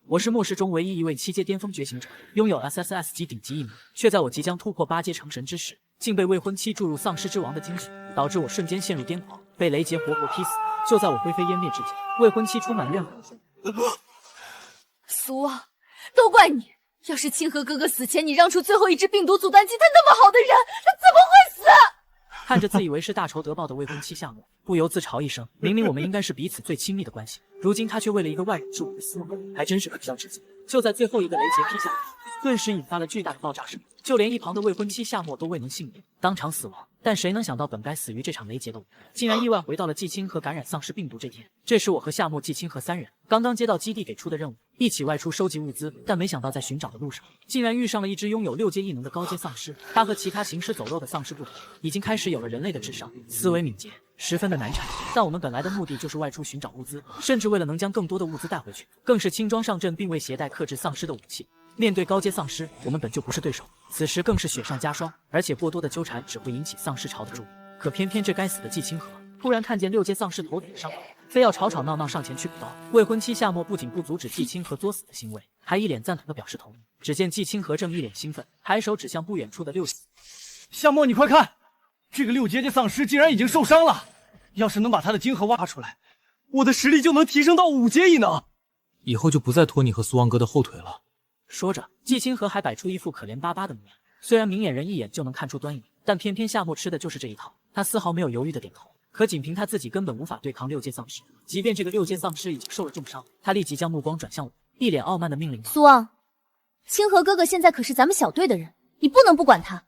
我是末世中唯一一位7阶巅峰觉醒者，拥有 SSS 级顶级一名，却在我即将突破8阶成神之时，竟被未婚妻注入丧尸之王的精血，导致我瞬间陷入癫狂，被雷劫活活劈死。就在我灰飞烟灭之际，未婚妻充满怨恨。苏望，都怪你！要是清河哥哥死前你让出最后一支病毒阻断剂，他那么好的人，他怎么会死？看着自以为是大仇得报的未婚妻夏沫，不由自嘲一声：明明我们应该是彼此最亲密的关系，如今他却为了一个外人置我于死地，还真是可笑至极。就在最后一个雷劫劈下来，顿时引发了巨大的爆炸声，就连一旁的未婚妻夏沫都未能幸免，当场死亡。但谁能想到，本该死于这场雷劫的我，竟然意外回到了季清河感染丧尸病毒这天。这时我和夏沫、季清河3人刚刚接到基地给出的任务，一起外出收集物资，但没想到在寻找的路上，竟然遇上了一只拥有6阶异能的高阶丧尸。它和其他行尸走肉的丧尸不同，已经开始有了人类的智商，思维敏捷，十分的难缠。但我们本来的目的就是外出寻找物资，甚至为了能将更多的物资带回去，更是轻装上阵，并未携带克制丧尸的武器。面对高阶丧尸，我们本就不是对手，此时更是雪上加霜，而且过多的纠缠只会引起丧尸潮的注意。可偏偏这该死的季清河突然看见6阶丧尸头顶的伤口，非要吵吵闹闹上前去补刀。未婚妻夏沫不仅不阻止季清河作死的行为，还一脸赞同的表示同意。只见季清河正一脸兴奋，抬手指向不远处的6阶。夏沫，你快看，这个6阶的丧尸竟然已经受伤了，要是能把他的晶核挖出来，我的实力就能提升到5阶异能，以后就不再拖你和苏王哥的后腿了。说着，季清河还摆出一副可怜巴巴的模样。虽然明眼人一眼就能看出端倪，但偏偏夏沫吃的就是这一套。他丝毫没有犹豫的点头。可仅凭他自己根本无法对抗6阶丧尸，即便这个6阶丧尸已经受了重伤，他立即将目光转向我，一脸傲慢的命令道：苏望，清河哥哥现在可是咱们小队的人，你不能不管他。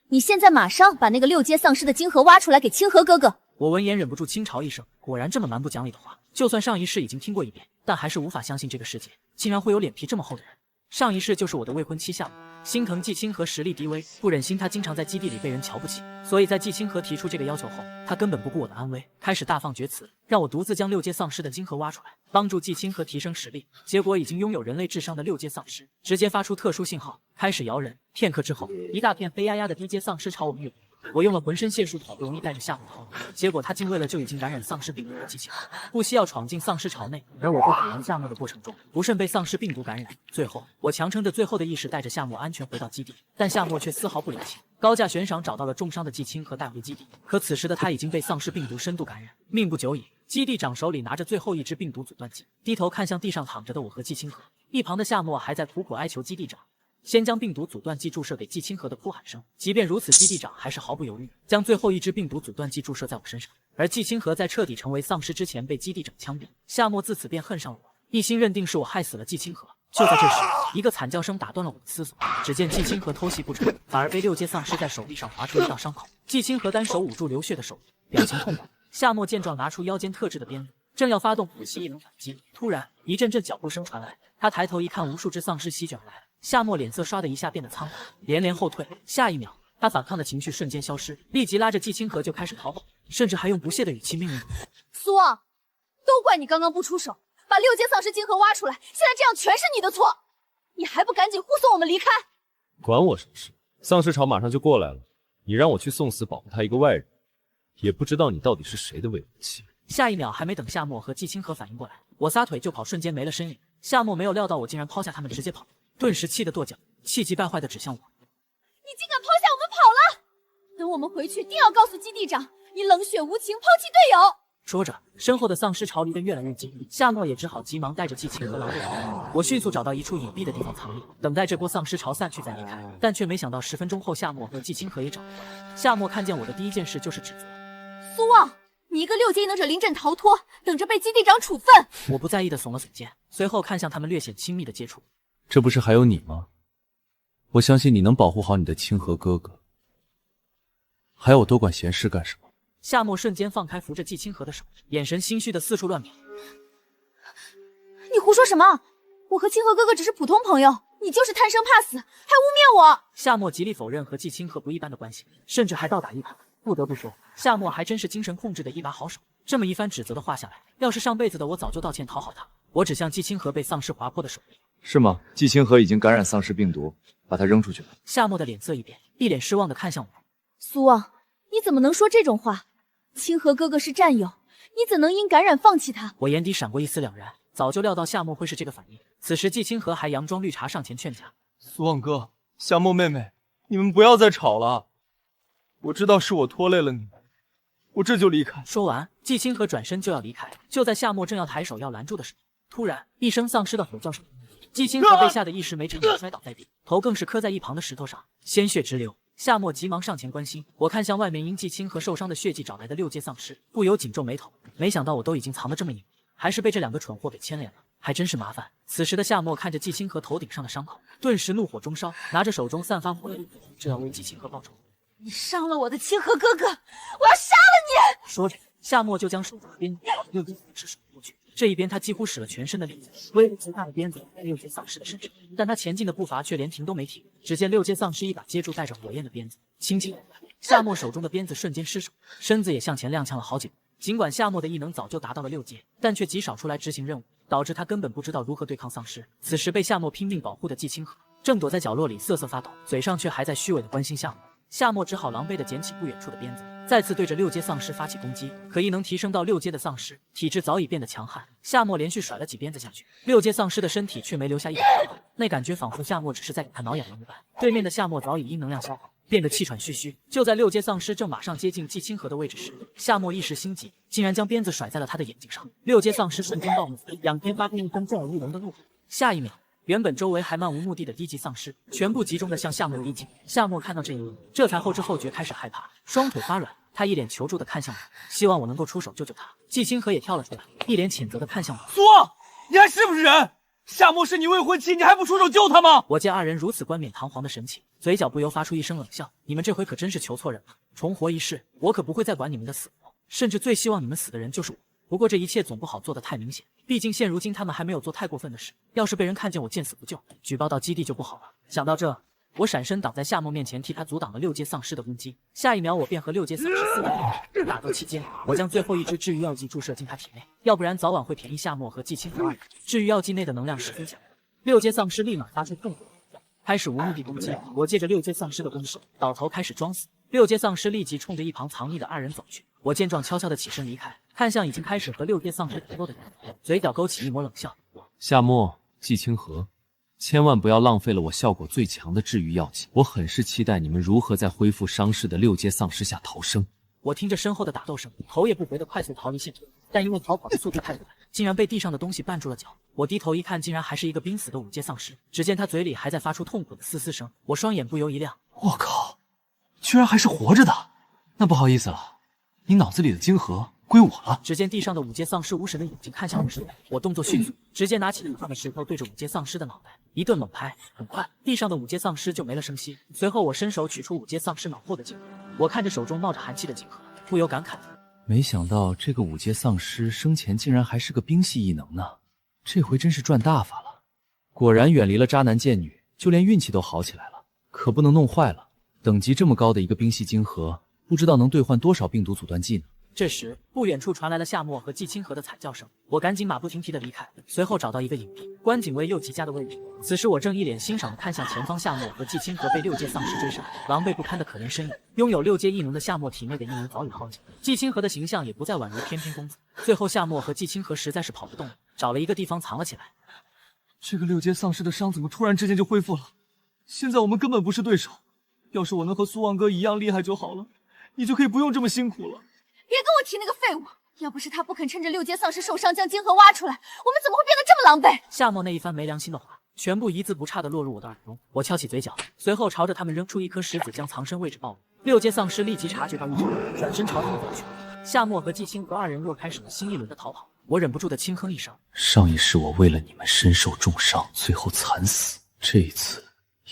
你现在马上把那个6阶丧尸的晶核挖出来给清河哥哥。我闻言忍不住轻嘲一声，果然这么蛮不讲理的话，就算上一世已经听过一遍，但还是无法相信这个世界竟然会有脸皮这么厚的人。上一世就是我的未婚妻夏沫，心疼季清河实力低微，不忍心他经常在基地里被人瞧不起，所以在季清河提出这个要求后，他根本不顾我的安危，开始大放厥词，让我独自将6阶丧尸的晶核挖出来，帮助季清河提升实力。结果已经拥有人类智商的6阶丧尸直接发出特殊信号，开始摇人。片刻之后，一大片黑压压的低阶丧尸朝我们涌。我用了浑身解数，好不容易带着夏沫逃离，结果他竟为了救已经感染丧尸病毒的季清河，不惜要闯进丧尸巢内，而我在阻拦夏沫的过程中，不慎被丧尸病毒感染。最后，我强撑着最后的意识，带着夏沫安全回到基地，但夏沫却丝毫不领情，高价悬赏找到了重伤的季清河带回基地。可此时的他已经被丧尸病毒深度感染，命不久矣。基地长手里拿着最后一支病毒阻断剂，低头看向地上躺着的我和季清河，一旁的夏沫还在苦苦哀求基地长先将病毒阻断剂注射给季清河的哭喊声。即便如此，基地长还是毫不犹豫将最后一支病毒阻断剂注射在我身上。而季清河在彻底成为丧尸之前被基地长枪毙，夏沫自此便恨上了我，一心认定是我害死了季清河。就在这时，一个惨叫声打断了我的思索。只见季清河偷袭不成，反而被6阶丧尸在手臂上划出一道伤口。季清河单手捂住流血的手臂，表情痛苦。夏沫见状，拿出腰间特制的鞭子，正要发动补习异能反击，突然一阵阵脚步声传来。他抬头一看，无数只丧尸席卷而来。夏沫脸色唰的一下变得苍白，连连后退。下一秒，他反抗的情绪瞬间消失，立即拉着季清河就开始逃跑，甚至还用不屑的语气命令：苏望，都怪你刚刚不出手，把6阶丧尸晶核挖出来，现在这样全是你的错，你还不赶紧护送我们离开？管我什么事？丧尸潮马上就过来了，你让我去送死保护他一个外人，也不知道你到底是谁的未婚妻。下一秒，还没等夏沫和季清河反应过来，我撒腿就跑，瞬间没了身影。夏沫没有料到我竟然抛下他们直接跑，顿时气得跺脚，气急败坏地指向我：你竟敢抛下我们跑了！等我们回去，定要告诉基地长，你冷血无情，抛弃队友！说着，身后的丧尸潮离得越来越近，夏沫也只好急忙带着季清河狼狈逃跑。我迅速找到一处隐蔽的地方藏匿，等待这波丧尸潮散去再离开。但却没想到10分钟后，夏沫和季清河也找了过来。夏沫看见我的第一件事就是指责：苏望，你一个6阶异能者临阵逃脱，等着被基地长处分！我不在意的耸了耸肩，随后看向他们略显亲密的接触。这不是还有你吗？我相信你能保护好你的清河哥哥，还要我多管闲事干什么？夏沫瞬间放开扶着季清河的手，眼神心虚的四处乱瞟。你胡说什么？我和清河哥哥只是普通朋友，你就是贪生怕死，还污蔑我！夏沫极力否认和季清河不一般的关系，甚至还倒打一耙。不得不说，夏沫还真是精神控制的一把好手。这么一番指责的话下来，要是上辈子的我早就道歉讨好他。我指向季清河被丧尸划破的手臂。是吗？季清河已经感染丧尸病毒，把他扔出去了。夏沫的脸色一变，一脸失望地看向我。苏望，你怎么能说这种话？清河哥哥是战友，你怎能因感染放弃他？我眼底闪过一丝两然，早就料到夏沫会是这个反应，此时季清河还佯装绿茶上前劝架：“苏望哥，夏沫妹妹，你们不要再吵了。我知道是我拖累了你们，我这就离开。”说完，季清河转身就要离开。就在夏沫正要抬手要拦住的时候，突然一声丧尸的吼叫声，季清河被吓得一时没承受，摔倒在地，头更是磕在一旁的石头上，鲜血直流。夏沫急忙上前关心，我看向外面因季清河受伤的血迹找来的6阶丧尸，不由紧皱眉头。没想到我都已经藏得这么隐，还是被这2个蠢货给牵连了，还真是麻烦。此时的夏沫看着季清河头顶上的伤口，顿时怒火中烧，拿着手中散发火焰，正要为季清河报仇。你伤了我的清河哥哥，我要杀了你！说着，夏沫就将手中的鞭子6阶丧尸甩过去。这一边他几乎使了全身的力气，挥着极大的鞭子在6阶丧尸的身上，但他前进的步伐却连停都没停。只见6阶丧尸一把接住带着火焰的鞭子，轻轻，夏沫手中的鞭子瞬间失手，身子也向前踉跄了好几步。尽管夏沫的异能早就达到了6阶，但却极少出来执行任务，导致他根本不知道如何对抗丧尸。此时被夏沫拼命保护的季清河正躲在角落里瑟瑟发抖，嘴上却还在虚伪的关心夏沫。夏沫只好狼狈地捡起不远处的鞭子，再次对着6阶丧尸发起攻击。可异能提升到6阶的丧尸体质早已变得强悍，夏沫连续甩了几鞭子下去，6阶丧尸的身体却没留下一点伤痕，那感觉仿佛夏沫只是在给他挠痒痒一般。对面的夏沫早已因能量消耗变得气喘吁吁。就在6阶丧尸正马上接近季清河的位置时，夏沫一时心急，竟然将鞭子甩在了他的眼睛上。6阶丧尸瞬间暴怒，仰天发出一声震耳欲聋的怒吼。下一秒，原本周围还漫无目的的低级丧尸全部集中的向夏沫逼近。夏沫看到这一幕，这才后知后觉，开始害怕，双腿发软。他一脸求助的看向我，希望我能够出手救救他。季清河也跳了出来，一脸谴责的看向我：“苏望，你还是不是人？夏沫是你未婚妻，你还不出手救她吗？”我见2人如此冠冕堂皇的神情，嘴角不由发出一声冷笑：“你们这回可真是求错人了。重活一世，我可不会再管你们的死活，甚至最希望你们死的人就是我。不过这一切总不好做得太明显，毕竟现如今他们还没有做太过分的事，要是被人看见我见死不救，举报到基地就不好了。”想到这，我闪身挡在夏沫面前，替他阻挡了6阶丧尸的攻击。下一秒，我便和6阶丧尸厮打。打斗期间，我将最后一支治愈药剂注射进他体内，要不然早晚会便宜夏沫和季清河2人。治愈药剂内的能量十分强，6阶丧尸立马发出痛苦的叫，开始无目的攻击。我借着6阶丧尸的攻势，倒头开始装死。6阶丧尸立即冲着一旁藏匿的2人走去。我见状，悄悄地起身离开，看向已经开始和6阶丧尸打斗的人，嘴角勾起一抹冷笑。夏沫、季清河，千万不要浪费了我效果最强的治愈药剂。我很是期待你们如何在恢复伤势的6阶丧尸下逃生。我听着身后的打斗声，头也不回的快速逃离现场，但因为逃跑的速度太快，竟然被地上的东西绊住了脚。我低头一看，竟然还是一个濒死的5阶丧尸。只见他嘴里还在发出痛苦的嘶嘶声，我双眼不由一亮。我靠，居然还是活着的！那不好意思了，你脑子里的晶核归我了。只见地上的5阶丧尸无神的眼睛看向我时，我动作迅速，直接拿起手上的石头对着5阶丧尸的脑袋一顿猛拍。很快，地上的5阶丧尸就没了声息。随后，我伸手取出5阶丧尸脑后的晶核，我看着手中冒着寒气的晶核，不由感慨：没想到这个5阶丧尸生前竟然还是个冰系异能呢，这回真是赚大发了。果然远离了渣男贱女，就连运气都好起来了。可不能弄坏了，等级这么高的一个冰系晶核，不知道能兑换多少病毒阻断剂呢。这时，不远处传来了夏沫和季清河的惨叫声，我赶紧马不停蹄地离开，随后找到一个隐蔽、观景位又极佳的位置。此时，我正一脸欣赏地看向前方，夏沫和季清河被6阶丧尸追上，狼狈不堪的可怜身影。拥有6阶异能的夏沫体内的异能早已耗尽，季清河的形象也不再宛如翩翩公子。最后，夏沫和季清河实在是跑不动了，找了一个地方藏了起来。这个6阶丧尸的伤怎么突然之间就恢复了？现在我们根本不是对手。要是我能和苏望哥一样厉害就好了，你就可以不用这么辛苦了。别跟我提那个废物！要不是他不肯趁着6阶丧尸受伤将晶核挖出来，我们怎么会变得这么狼狈？夏沫那一番没良心的话，全部一字不差地落入我的耳中。我翘起嘴角，随后朝着他们扔出一颗石子，将藏身位置暴露。6阶丧尸立即察觉到异常，转身朝他们走去。夏沫和季清河2人又开始了新一轮的逃跑。我忍不住的轻哼一声：上一世我为了你们身受重伤，最后惨死，这一次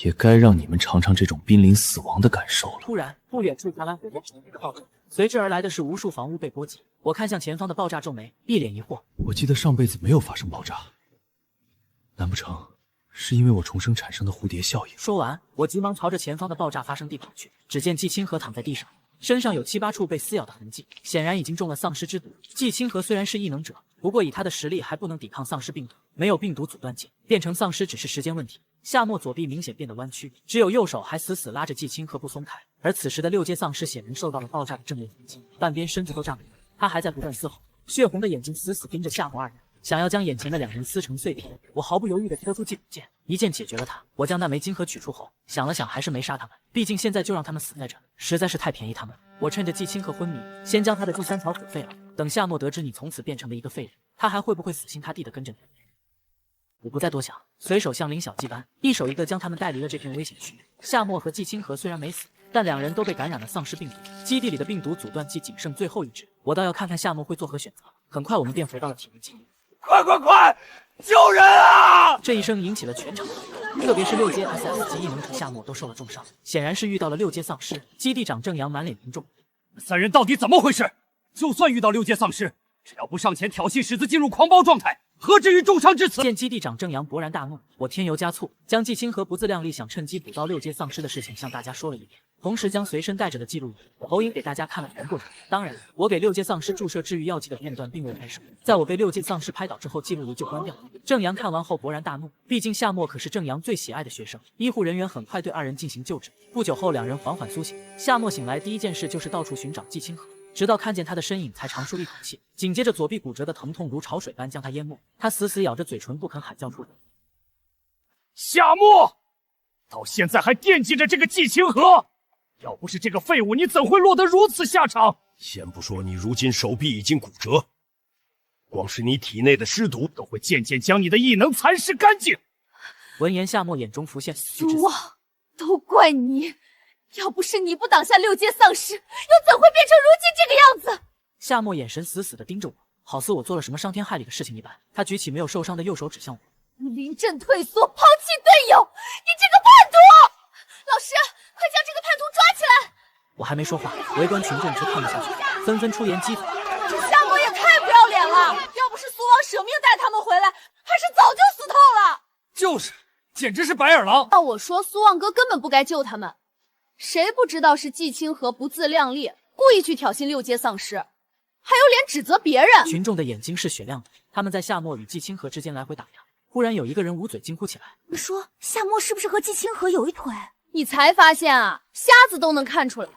也该让你们尝尝这种濒临死亡的感受了。突然，不远处传来火焰的爆炸，随之而来的是无数房屋被波及。我看向前方的爆炸，皱眉，一脸疑惑。我记得上辈子没有发生爆炸，难不成是因为我重生产生的蝴蝶效应？说完，我急忙朝着前方的爆炸发生地跑去。只见季清河躺在地上，身上有7、8处被撕咬的痕迹，显然已经中了丧尸之毒。季清河虽然是异能者，不过以他的实力还不能抵抗丧尸病毒，没有病毒阻断剂，变成丧尸只是时间问题。夏沫左臂明显变得弯曲，只有右手还死死拉着季清河不松开。而此时的6阶丧尸显然受到了爆炸的正面冲击，半边身子都炸没了。他还在不断嘶吼，血红的眼睛死死盯着夏沫2人。想要将眼前的两人撕成碎片。我毫不犹豫地挑出祭骨剑，一剑解决了他。我将那枚金盒取出后，想了想，还是没杀他们，毕竟现在就让他们死在这，实在是太便宜他们。我趁着季清河昏迷，先将他的第3条腿废了。等夏沫得知你从此变成了一个废人，他还会不会死心塌地地跟着你？我不再多想，随手像领小鸡般，一手一个将他们带离了这片危险区域。夏沫和季清河虽然没死，但两人都被感染了丧尸病毒，基地里的病毒阻断剂仅剩最后一支。我倒要看看夏沫会作何选择。很快，我们便回到了体育基地。快！救人啊！这一声引起了全场的注意，特别是6阶 SS 级异能者夏沫都受了重伤，显然是遇到了6阶丧尸。基地长郑阳满脸凝重，三人到底怎么回事？就算遇到6阶丧尸，只要不上前挑衅，使子进入狂暴状态，何至于重伤至此？见基地长郑阳勃然大怒，我添油加醋，将季清河不自量力想趁机捕到6阶丧尸的事情向大家说了一遍，同时将随身带着的记录仪投影给大家看了全过程。当然，我给6阶丧尸注射治愈药剂的片段并未拍摄，在我被6阶丧尸拍倒之后，记录仪就关掉了。郑阳看完后勃然大怒，毕竟夏沫可是郑阳最喜爱的学生。医护人员很快对2人进行救治，不久后2人缓缓苏醒。夏沫醒来第一件事就是到处寻找季清河，直到看见他的身影才长舒了一口气，紧接着左臂骨折的疼痛如潮水般将他淹没，他死死咬着嘴唇不肯喊叫出来。夏沫，到现在还惦记着这个季清河，要不是这个废物，你怎会落得如此下场？先不说你如今手臂已经骨折，光是你体内的尸毒都会渐渐将你的异能蚕食干净。闻言，夏沫眼中浮现苏望，都怪你，要不是你不挡下6阶丧尸，又怎会变成如今这个样子？夏沫眼神死死地盯着我，好似我做了什么伤天害理的事情一般。他举起没有受伤的右手指向我，临阵退缩，抛弃队友，你这个叛徒！老师，快将这个叛徒抓起来！我还没说话，围观群众却看不下去，纷纷出言讥讽。这夏沫也太不要脸了！要不是苏王舍命带他们回来，还是早就死透了。就是，简直是白眼狼！要我说，苏望哥根本不该救他们。谁不知道是季清河不自量力，故意去挑衅6阶丧尸，还有脸指责别人？群众的眼睛是雪亮的，他们在夏沫与季清河之间来回打量。忽然有一个人捂嘴惊呼起来：“你说夏沫是不是和季清河有一腿？”你才发现啊，瞎子都能看出来。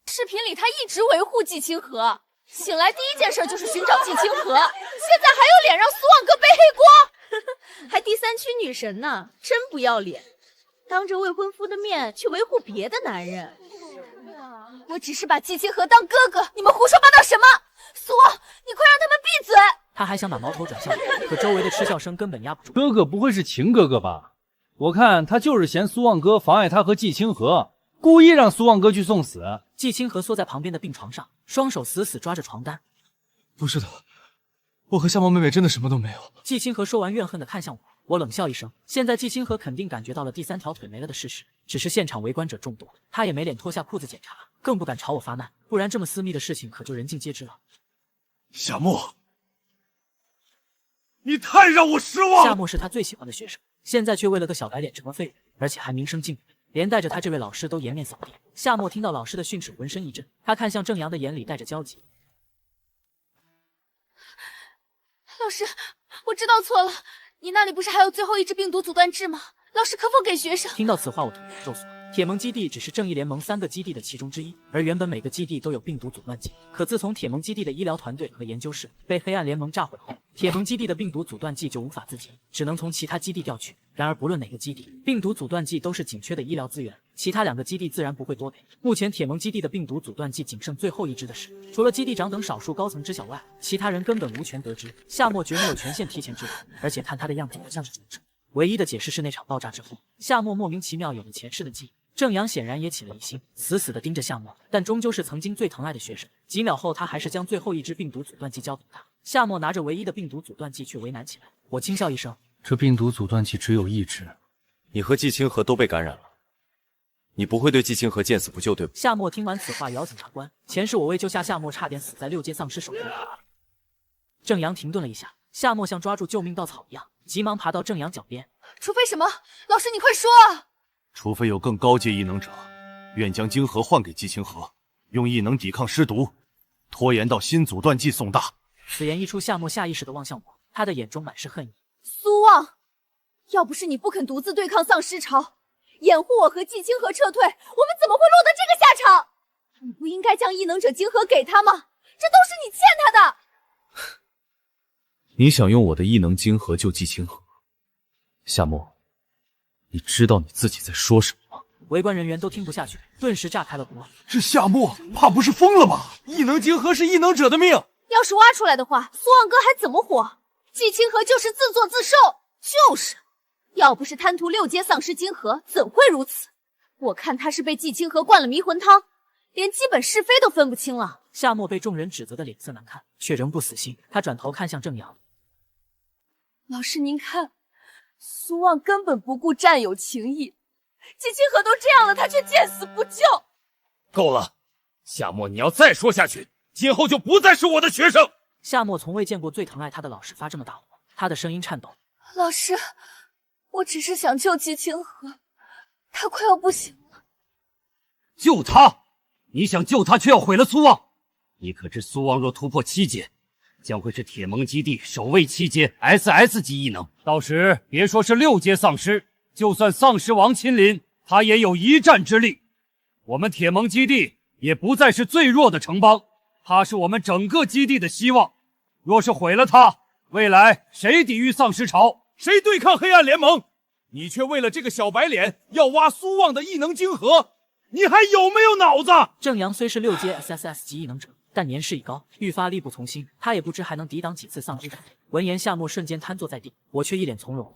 视频里他一直维护季清河，醒来第一件事就是寻找季清河，现在还有脸让苏望哥背黑锅，还第3区女神呢，真不要脸！当着未婚夫的面去维护别的男人。我只是把季清河当哥哥，你们胡说八道什么？苏望，你快让他们闭嘴！他还想把矛头转向我，可周围的嗤笑声根本压不住。哥哥不会是秦哥哥吧？我看他就是嫌苏望哥妨碍他和季清河，故意让苏望哥去送死。季清河缩在旁边的病床上，双手死死抓着床单。不是的，我和夏沫妹妹真的什么都没有。季清河说完怨恨地看向我，我冷笑一声。现在季清河肯定感觉到了第3条腿没了的事实，只是现场围观者众多，他也没脸脱下裤子检查，更不敢朝我发难，不然这么私密的事情可就人尽皆知了。夏沫，你太让我失望了。夏沫是他最喜欢的学生，现在却为了个小白脸成了废人，而且还名声尽毁，连带着他这位老师都颜面扫地。夏沫听到老师的训斥，浑身一震，他看向郑阳的眼里带着焦急。老师，我知道错了，你那里不是还有最后一支病毒阻断剂吗？老师可否给学生？听到此话，我突然皱缩。铁盟基地只是正义联盟3个基地的其中之一，而原本每个基地都有病毒阻断剂。可自从铁盟基地的医疗团队和研究室被黑暗联盟炸毁后，铁盟基地的病毒阻断剂就无法自给，只能从其他基地调取。然而不论哪个基地，病毒阻断剂都是紧缺的医疗资源，其他2个基地自然不会多给。目前铁盟基地的病毒阻断剂仅剩最后一支的事，除了基地长等少数高层知晓外，其他人根本无权得知。夏沫绝没有权限提前知道，而且看他的样子不像是主持。唯一的解释是那场爆炸之后，夏沫莫名其妙有了前世的记忆。郑阳显然也起了疑心，死死地盯着夏沫，但终究是曾经最疼爱的学生。几秒后，他还是将最后一支病毒阻断剂交给他。夏沫拿着唯一的病毒阻断剂，却为难起来。我轻笑一声：“这病毒阻断剂只有1支，你和季清河都被感染了，你不会对季清河见死不救，对吧？”夏沫听完此话，摇警察官：“前世我为救下夏沫，差点死在6阶丧尸手中。”郑阳停顿了一下，夏沫像抓住救命稻草一样，急忙爬到郑阳脚边：“除非什么？老师，你快说啊！”除非有更高阶异能者愿将晶核换给季清河，用异能抵抗尸毒，拖延到新阻断剂送达。此言一出，夏沫下意识地望向我，他的眼中满是恨意。苏望，要不是你不肯独自对抗丧尸潮，掩护我和季清河撤退，我们怎么会落得这个下场？你不应该将异能者晶核给他吗？这都是你欠他的。你想用我的异能晶核救季清河？夏沫，你知道你自己在说什么吗？围观人员都听不下去，顿时炸开了锅。这夏沫怕不是疯了吧？异能晶核是异能者的命，要是挖出来的话，苏望哥还怎么活？季清河就是自作自受。就是，要不是贪图6阶丧尸晶核，怎会如此？我看他是被季清河灌了迷魂汤，连基本是非都分不清了。夏沫被众人指责的脸色难看，却仍不死心。他转头看向郑阳：“老师，您看，苏望根本不顾战友情谊，季清河都这样了，他却见死不救。”够了，夏沫，你要再说下去，今后就不再是我的学生。夏沫从未见过最疼爱他的老师发这么大火，他的声音颤抖：“老师，我只是想救季清河，他快要不行了。”救他？你想救他，却要毁了苏望。你可知苏望若突破7阶，将会是铁盟基地首位7阶 SS 级异能，到时别说是6阶丧尸，就算丧尸王亲临，他也有一战之力。我们铁盟基地也不再是最弱的城邦，他是我们整个基地的希望。若是毁了他，未来谁抵御丧尸潮，谁对抗黑暗联盟？你却为了这个小白脸要挖苏望的异能晶核，你还有没有脑子？郑阳虽是6阶 SSS 级异能者，但年事已高，愈发力不从心，他也不知还能抵挡几次丧尸战。闻言，夏沫瞬间瘫坐在地，我却一脸从容。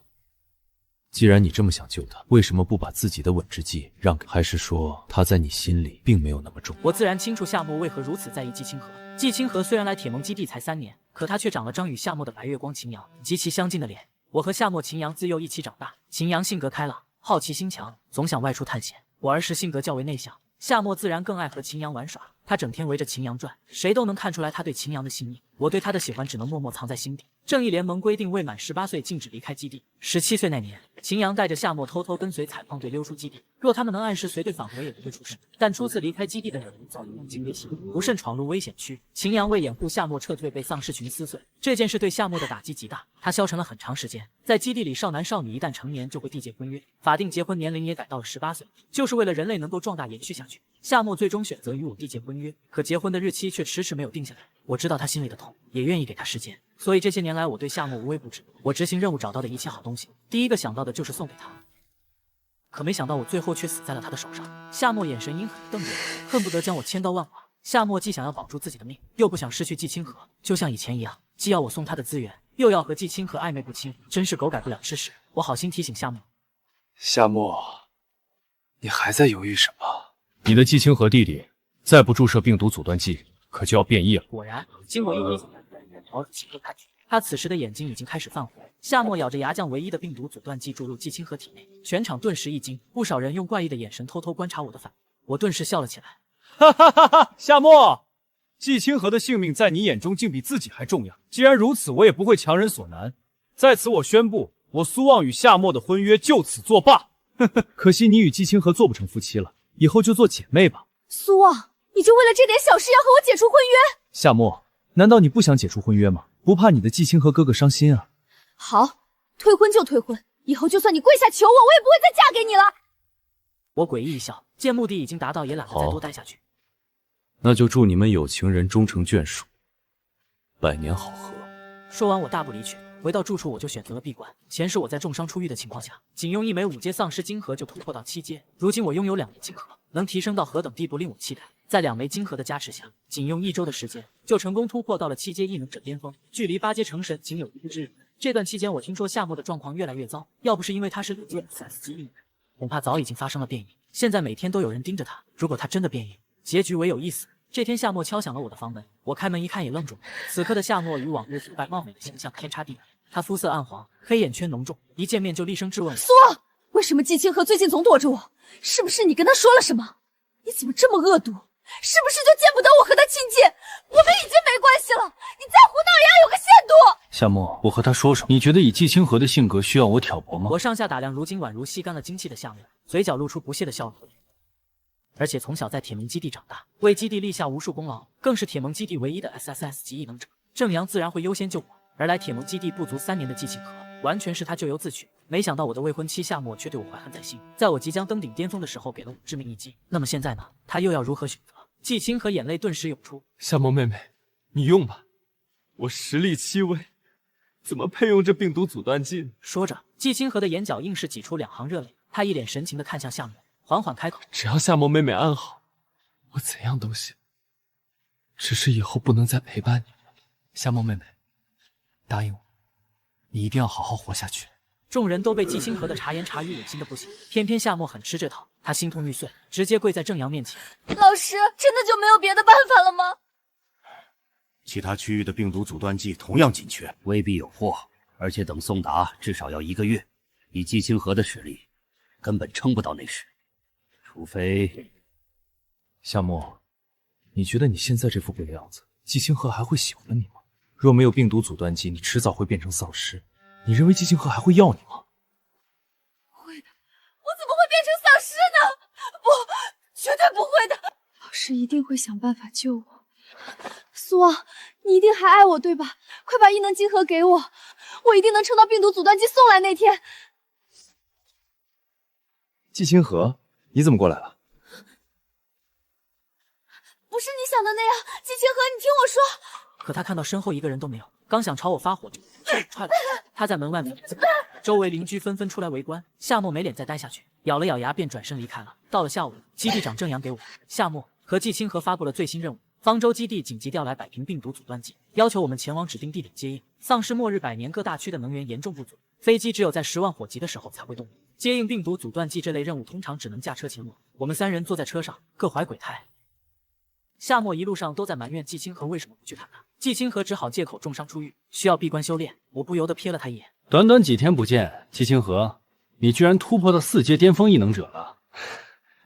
既然你这么想救他，为什么不把自己的稳之技让给？还是说他在你心里并没有那么重？我自然清楚夏沫为何如此在意季清河。季清河虽然来铁盟基地才3年，可他却长了张与夏沫的白月光秦阳极其相近的脸。我和夏沫、秦阳自幼一起长大。秦阳性格开朗，好奇心强，总想外出探险。我儿时性格较为内向，夏沫自然更爱和秦阳玩耍。他整天围着秦阳转，谁都能看出来他对秦阳的心意。我对他的喜欢只能默默藏在心底。正义联盟规定未满18岁禁止离开基地。17岁那年，秦阳带着夏沫偷偷跟随采矿队溜出基地。若他们能按时随队返回，也不会出事。但初次离开基地的2人早已用尽威胁，不慎闯入危险区。秦阳为掩护夏沫撤退，被丧尸群撕碎。这件事对夏沫的打击极大，他消沉了很长时间。在基地里，少男少女一旦成年就会缔结婚约，法定结婚年龄也改到了18岁，就是为了人类能够壮大延续下去。夏沫最终选择与我缔结婚约，可结婚的日期却迟迟没有定下来。我知道他心里的痛，也愿意给他时间，所以这些年来我对夏沫无微不至。我执行任务找到的一切好东西，第一个想到的就是送给他。可没想到我最后却死在了他的手上。夏沫眼神阴狠瞪着我，恨不得将我千刀万剐。夏沫既想要保住自己的命，又不想失去季清河，就像以前一样，既要我送他的资源，又要和季清河暧昧不清，真是狗改不了吃屎。我好心提醒夏沫：夏沫，你还在犹豫什么？你的季清河弟弟再不注射病毒阻断剂，可就要变异了。果然，经过一滴血，朝着季清河看去，他此时的眼睛已经开始泛红。夏沫咬着牙将唯一的病毒阻断剂注入季清河体内，全场顿时一惊，不少人用怪异的眼神偷偷观察我的反应。我顿时笑了起来。哈哈哈哈！夏沫，季清河的性命在你眼中竟比自己还重要。既然如此，我也不会强人所难。在此，我宣布，我苏望与夏沫的婚约就此作罢。呵呵，可惜你与季清河做不成夫妻了，以后就做姐妹吧。苏望，你就为了这点小事要和我解除婚约？夏沫，难道你不想解除婚约吗？不怕你的季清河哥哥伤心啊？好，退婚就退婚，以后就算你跪下求我，我也不会再嫁给你了。我诡异一笑，见目的已经达到，也懒得再多待下去。那就祝你们有情人终成眷属，百年好合。说完，我大步离去。回到住处，我就选择了闭关。前世我在重伤出狱的情况下，仅用1枚5阶丧尸晶核就突破到7阶。如今我拥有2枚晶核，能提升到何等地步，令我期待。在2枚晶核的加持下，仅用1周的时间，就成功突破到了7阶异能者巅峰，距离8阶成神仅有1步之遥。这段期间，我听说夏沫的状况越来越糟，要不是因为他是6阶 SS 级异能，恐怕早已经发生了变异。现在每天都有人盯着他，如果他真的变异，结局唯有一死。这天，夏沫敲响了我的房门，我开门一看也愣住了。此刻的夏沫与往日肤白貌美的形象天差地远，他肤色暗黄，黑眼圈浓重，一见面就厉声质问我：苏望，为什么季清河最近总躲着我？是不是你跟他说了什么？你怎么这么恶毒？是不是就见不得我和他亲近？我们已经没关系了，你再胡闹也要有个限度。夏沫，我和他说什么？你觉得以季清河的性格需要我挑拨吗？我上下打量如今宛如吸干了精气的夏沫，嘴角露出不屑的笑容。而且从小在铁盟基地长大，为基地立下无数功劳，更是铁盟基地唯一的 SSS 级异能者，郑阳自然会优先救我。而来铁盟基地不足3年的季清河，完全是他咎由自取。没想到我的未婚妻夏沫却对我怀恨在心，在我即将登顶巅峰的时候给了我致命一击。那么现在呢？他又要如何选择？季清河眼泪顿时涌出。夏沫妹妹，你用吧，我实力7微，怎么配用这病毒阻断剂？说着，季清河的眼角硬是挤出2行热泪，他一脸神情的看向夏沫，缓缓开口：“只要夏沫妹妹安好，我怎样都行。只是以后不能再陪伴你了。夏沫妹妹，答应我，你一定要好好活下去。”众人都被季清河的茶言茶语恶心的不行，偏偏夏沫很吃这套，他心痛欲碎，直接跪在郑阳面前：“老师，真的就没有别的办法了吗？”其他区域的病毒阻断剂同样紧缺，未必有货，而且等送达至少要1个月。以季清河的实力，根本撑不到那时。除非……夏沫，你觉得你现在这副鬼样子，季清河还会喜欢你吗？若没有病毒阻断剂，你迟早会变成丧尸。你认为季清河还会要你吗？会的，我怎么会变成丧尸呢？不，绝对不会的。老师一定会想办法救我。苏旺，你一定还爱我对吧？快把异能晶核给我，我一定能撑到病毒阻断剂送来那天。季清河，你怎么过来了？不是你想的那样，季清河，你听我说。可他看到身后一个人都没有，刚想朝我发火，踹了他在门外门，周围邻居纷纷出来围观。夏沫没脸再待下去，咬了咬牙便转身离开了。到了下午，基地长郑阳给我、夏沫和季清河发布了最新任务。方舟基地紧急调来100瓶病毒阻断剂，要求我们前往指定地点接应。丧尸末日100年各大区的能源严重不足，飞机只有在10万火急的时候才会动。接应病毒阻断剂这类任务通常只能驾车前往。我们3人坐在车上，各怀鬼胎。夏沫一路上都在埋怨季清河为什么不去看他，季清河只好借口重伤出狱，需要闭关修炼。我不由得瞥了他一眼。短短几天不见，季清河，你居然突破到4阶巅峰异能者了，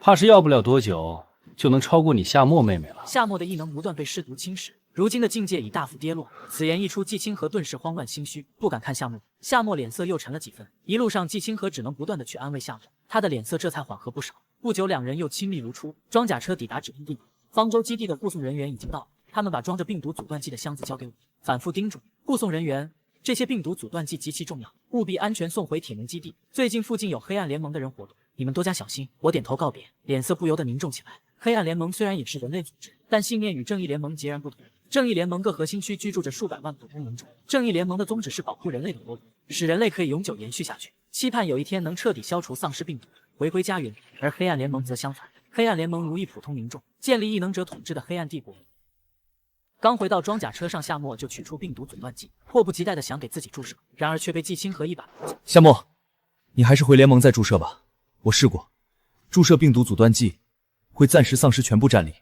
怕是要不了多久就能超过你夏沫妹妹了。夏沫的异能不断被尸毒侵蚀，如今的境界已大幅跌落。此言一出，季清河顿时慌乱心虚，不敢看夏沫。夏沫脸色又沉了几分。一路上，季清河只能不断的去安慰夏沫，他的脸色这才缓和不少。不久，2人又亲密如初。装甲车抵达指定地点，方舟基地的护送人员已经到，他们把装着病毒阻断剂的箱子交给我，反复叮嘱护送人员，这些病毒阻断剂极其重要，务必安全送回铁门基地。最近附近有黑暗联盟的人活动，你们多加小心。我点头告别，脸色不由得凝重起来。黑暗联盟虽然也是人类组织，但信念与正义联盟截然不同。正义联盟各核心区居住着数百万普通民众，正义联盟的宗旨是保护人类的活路，使人类可以永久延续下去，期盼有一天能彻底消除丧尸病毒，回归家园。而黑暗联盟则相反，黑暗联盟奴役普通民众，建立异能者统治的黑暗帝国。刚回到装甲车上，夏沫就取出病毒阻断剂，迫不及待的想给自己注射，然而却被季清河一把。夏沫，你还是回联盟再注射吧。我试过，注射病毒阻断剂会暂时丧失全部战力，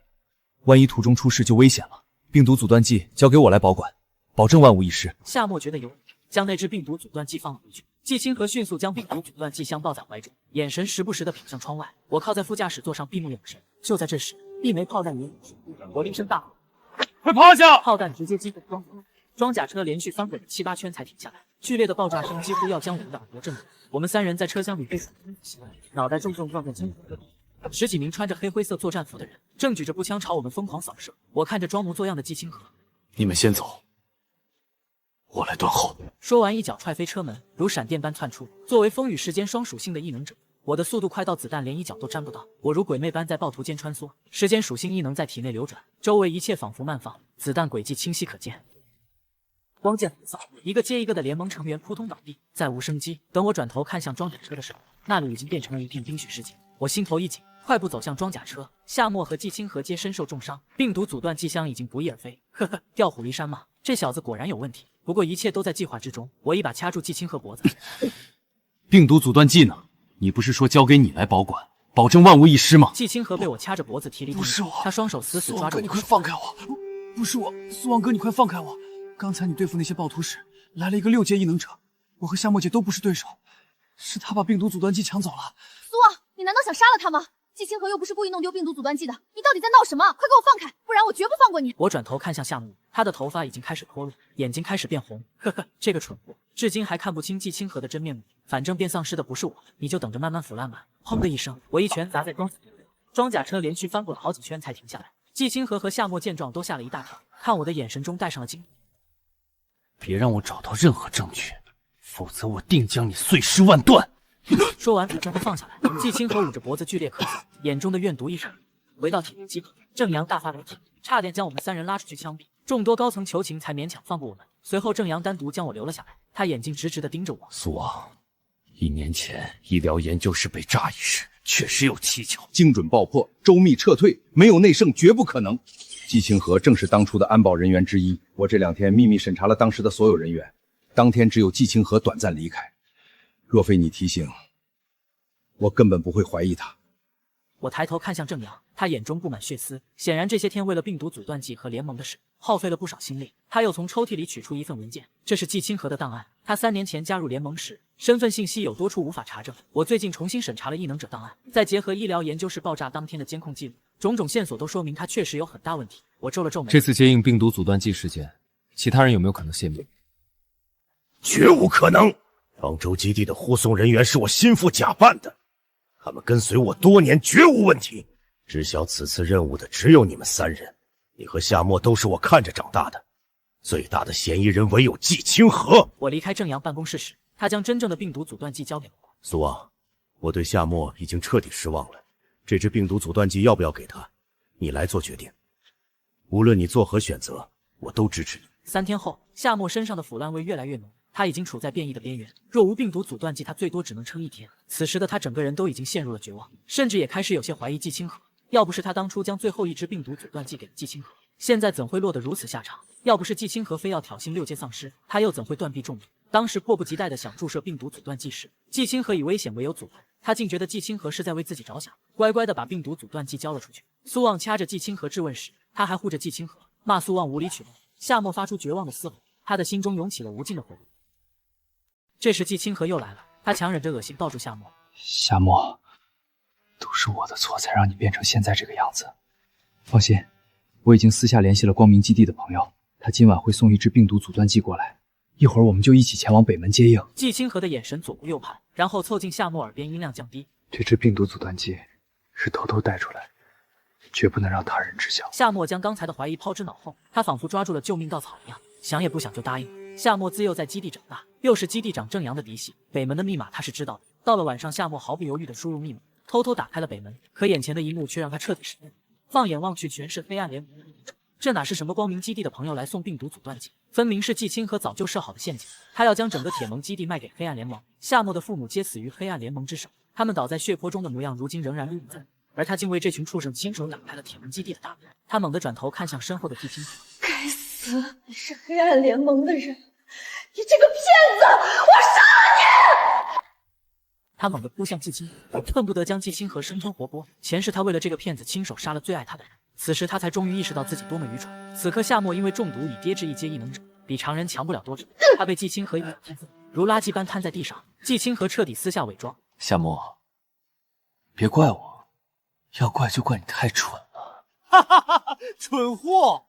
万一途中出事就危险了。病毒阻断剂交给我来保管，保证万无一失。夏沫觉得有理，将那只病毒阻断剂放了回去。季清河迅速将病毒阻断剂箱抱在怀中，眼神时不时的瞥向窗外。我靠在副驾驶座上闭目养神。就在这时，一枚炮弹引我，我厉声大吼：“快趴下！”炮弹直接击中装甲车，连续翻滚了7、8圈才停下来。剧烈的爆炸声几乎要将我们的耳朵震聋。我们3人在车厢里被水喷袭来，脑袋重重撞在金属隔壁。10几名穿着黑灰色作战服的人正举着步枪朝我们疯狂扫射。我看着装模作样的季清河：“你们先走，我来断后。”说完，一脚踹飞车门，如闪电般窜出。作为风雨时间双属性的异能者，我的速度快到子弹连一脚都沾不到。我如鬼魅般在暴徒间穿梭，时间属性异能在体内流转，周围一切仿佛慢放，子弹轨迹清晰可见。光剑横扫，一个接一个的联盟成员扑通倒地，再无生机。等我转头看向装甲车的时候，那里已经变成了一片冰雪世界。我心头一紧，快步走向装甲车。夏沫和季清河皆身受重伤，病毒阻断剂箱已经不翼而飞。呵呵，调虎离山嘛，这小子果然有问题。不过一切都在计划之中。我一把掐住季清河脖子。病毒阻断剂呢？你不是说交给你来保管，保证万无一失吗？季清河被我掐着脖子提离不是我，他双手死死抓住我。你快放开我！不是我，苏旺哥，你快放开我！刚才你对付那些暴徒时，来了一个6阶异能者，我和夏沫姐都不是对手，是他把病毒阻断剂抢走了。苏旺，你难道想杀了他吗？季清河又不是故意弄丢病毒阻断剂的，你到底在闹什么？快给我放开，不然我绝不放过你！我转头看向夏沫，他的头发已经开始脱落，眼睛开始变红。呵呵，这个蠢货，至今还看不清季清河的真面目。反正变丧尸的不是我，你就等着慢慢腐烂吧。轰的一声，我一拳砸在装甲车，连续翻滚好几圈才停下来。季清河和夏沫见状都吓了一大跳，看我的眼神中带上了惊恐。别让我找到任何证据，否则我定将你碎尸万段！说完，把枪放下来。季清河捂着脖子剧烈咳嗽，眼中的怨毒一闪。回到铁门基地，郑阳大发雷霆，差点将我们3人拉出去枪毙。众多高层求情才勉强放过我们。随后，郑阳单独将我留了下来。他眼睛直直地盯着我。苏王，1年前医疗研究室被炸一事，确实有蹊跷，精准爆破，周密撤退，没有内圣绝不可能。季清河正是当初的安保人员之一，我这2天秘密审查了当时的所有人员，当天只有季清河短暂离开。若非你提醒，我根本不会怀疑他。我抬头看向郑阳，他眼中布满血丝，显然这些天为了病毒阻断剂和联盟的事，耗费了不少心力。他又从抽屉里取出一份文件，这是季清河的档案。他3年前加入联盟时，身份信息有多处无法查证。我最近重新审查了异能者档案，再结合医疗研究室爆炸当天的监控记录，种种线索都说明他确实有很大问题。我皱了皱眉。这次接应病毒阻断剂事件，其他人有没有可能泄密？绝无可能。方舟基地的护送人员是我心腹假扮的，他们跟随我多年，绝无问题。知晓此次任务的只有你们3人，你和夏沫都是我看着长大的，最大的嫌疑人唯有季清河。我离开郑阳办公室时，他将真正的病毒阻断剂交给了我。苏王，我对夏沫已经彻底失望了，这支病毒阻断剂要不要给他，你来做决定。无论你做何选择，我都支持你。3天后，夏沫身上的腐烂味越来越浓，他已经处在变异的边缘。若无病毒阻断剂，他最多只能撑1天。此时的他整个人都已经陷入了绝望，甚至也开始有些怀疑季清河。要不是他当初将最后一支病毒阻断剂给了季清河，现在怎会落得如此下场？要不是季清河非要挑衅6阶丧尸，他又怎会断臂中弹？当时迫不及待地想注射病毒阻断剂时，季清河以危险为由阻拦，他竟觉得季清河是在为自己着想，乖乖地把病毒阻断剂交了出去。苏望掐着季清河质问时，他还护着季清河，骂苏望无理取闹。夏沫发出绝望的嘶吼，他的心中涌起了无尽的火焰。这时季清河又来了，他强忍着恶心抱住夏沫。夏沫，都是我的错，才让你变成现在这个样子。放心，我已经私下联系了光明基地的朋友，他今晚会送一支病毒阻断剂过来，一会儿我们就一起前往北门接应。季清河的眼神左顾右盼，然后凑近夏沫耳边，音量降低：这支病毒阻断剂是偷偷带出来，绝不能让他人知晓。夏沫将刚才的怀疑抛之脑后，他仿佛抓住了救命稻草一样，想也不想就答应。夏沫自幼在基地长大，又是基地长郑阳的嫡系，北门的密码他是知道的。到了晚上，夏沫毫不犹豫地输入密码，偷偷打开了北门。可眼前的一幕却让他彻底失望，放眼望去，全是黑暗联盟的民众，这哪是什么光明基地的朋友来送病毒阻断剂，分明是季清河早就设好的陷阱。他要将整个铁盟基地卖给黑暗联盟。夏沫的父母皆死于黑暗联盟之手，他们倒在血泊中的模样，如今仍然历历在目。而他竟为这群畜生亲手打开了铁盟基地的大门。他猛地转头看向身后的季清河，该死，你是黑暗联盟的人，你这个骗子，我杀了你！他猛地扑向季清河，恨不得将季清河生吞活剥。前世他为了这个骗子亲手杀了最爱他的人，此时他才终于意识到自己多么愚蠢。此刻夏沫因为中毒已跌至1阶异能者，比常人强不了多少。他被季清河一口吞噬，如垃圾般瘫在地上。季清河彻底撕下伪装，夏沫，别怪我，要怪就怪你太蠢了。哈哈哈哈！蠢货！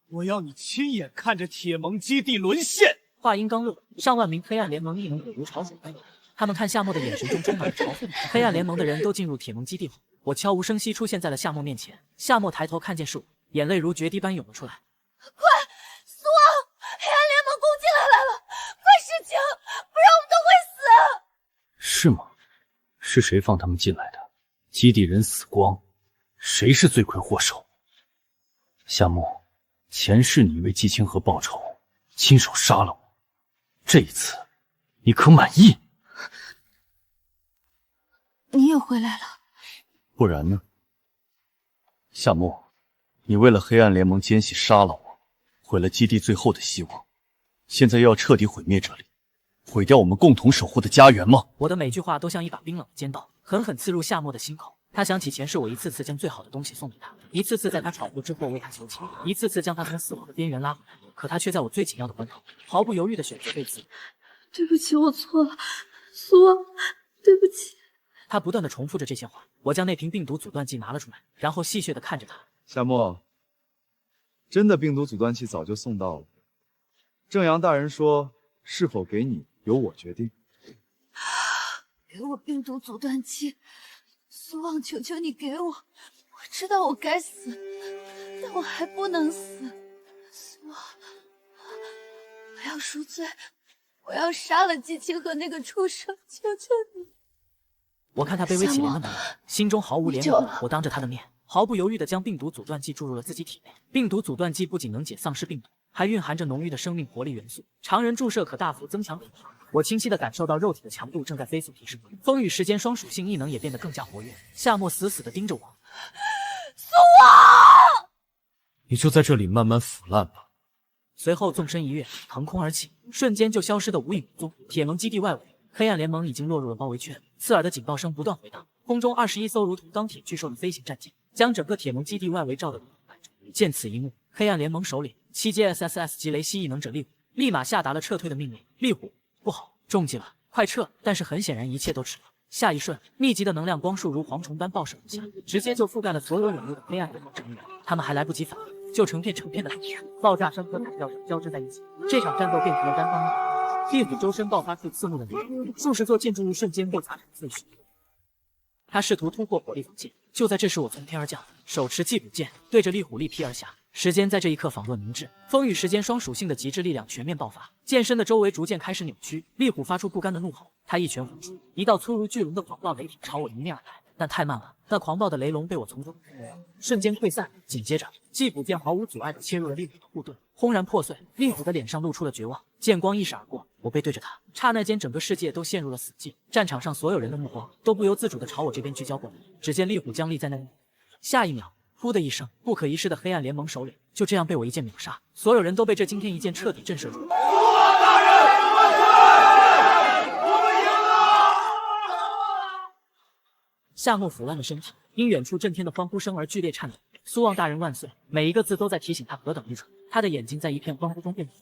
我要你亲眼看着铁盟基地沦陷！话音刚落，上万名黑暗联盟异能者如潮水般涌来，他们看夏沫的眼神中充满了嘲讽。黑暗联盟的人都进入铁盟基地后，我悄无声息出现在了夏沫面前。夏沫抬头看见是我，眼泪如决堤般涌了出来。快，苏王，黑暗联盟攻进来了！快示警，不然我们都会死！是吗？是谁放他们进来的？基地人死光，谁是罪魁祸首？夏沫，前世你为季清河报仇，亲手杀了我，这一次你可满意？你也回来了，不然呢？夏沫，你为了黑暗联盟奸细杀了我，毁了基地最后的希望，现在又要彻底毁灭这里，毁掉我们共同守护的家园吗？我的每句话都像一把冰冷的尖刀，狠狠刺入夏沫的心口。他想起前世我一次次将最好的东西送给他，一次次在他闯祸之后为他求情，一次次将他从死亡的边缘拉回来，可他却在我最紧要的关头，毫不犹豫地选择背刺。对不起，我错了，苏王，对不起。他不断地重复着这些话。我将那瓶病毒阻断剂拿了出来，然后戏谑地看着他。夏沫，真的病毒阻断器早就送到了。正阳大人说，是否给你由我决定。给我病毒阻断剂，苏望，求求你给我！我知道我该死，但我还不能死。苏望，我要赎罪，我要杀了季清河那个畜生！求求你！我看他卑微乞怜的模样，心中毫无怜悯。我当着他的面，毫不犹豫地将病毒阻断剂注入了自己体内。病毒阻断剂不仅能解丧尸病毒，还蕴含着浓郁的生命活力元素，常人注射可大幅增强体力。我清晰地感受到肉体的强度正在飞速提升，风雨时间双属性异能也变得更加活跃。夏沫死死地盯着我，苏王，你就在这里慢慢腐烂吧。随后纵身一跃，腾空而起，瞬间就消失得无影无踪。铁盟基地外围，黑暗联盟已经落入了包围圈，刺耳的警报声不断回荡。空中21艘如同钢铁巨兽的飞行战舰，将整个铁盟基地外围罩得如同白昼。见此一幕，黑暗联盟首领7阶 SSS 级雷系异能者利虎立马下达了撤退的命令。利虎，不好，中计了，快撤！但是很显然，一切都迟了。下一瞬，密集的能量光束如蝗虫般爆射而下，直接就覆盖了所有涌入的黑暗联盟成员。他们还来不及反应，就成片的爆炸声和惨叫声交织在一起。这场战斗变成了单方面，利虎周身爆发出刺目的雷电，数十座建筑物瞬间被砸成废墟。他试图突破火力防线，就在这时，我从天而降，手持祭补剑，对着利虎力劈而下。时间在这一刻仿若凝滞，风与时间双属性的极致力量全面爆发，剑身的周围逐渐开始扭曲。利虎发出不甘的怒吼，他一拳轰出，一道粗如巨龙的狂暴雷霆朝我迎面而来。但太慢了，那狂暴的雷龙被我从中瞬间溃散。紧接着，祭补剑毫无阻碍地切入了利虎的护盾，轰然破碎。利虎的脸上露出了绝望，剑光一闪而过，我背对着他，刹那间整个世界都陷入了死寂。战场上所有人的目光都不由自主地朝我这边聚焦过来。只见利虎僵立在那里，下一秒，噗的一声，不可一世的黑暗联盟首领就这样被我一剑秒杀。所有人都被这惊天一剑彻底震慑住。夏沫腐烂的身体因远处震天的欢呼声而剧烈颤抖。苏望大人万岁！每一个字都在提醒他何等愚蠢。他的眼睛在一片欢呼中变红。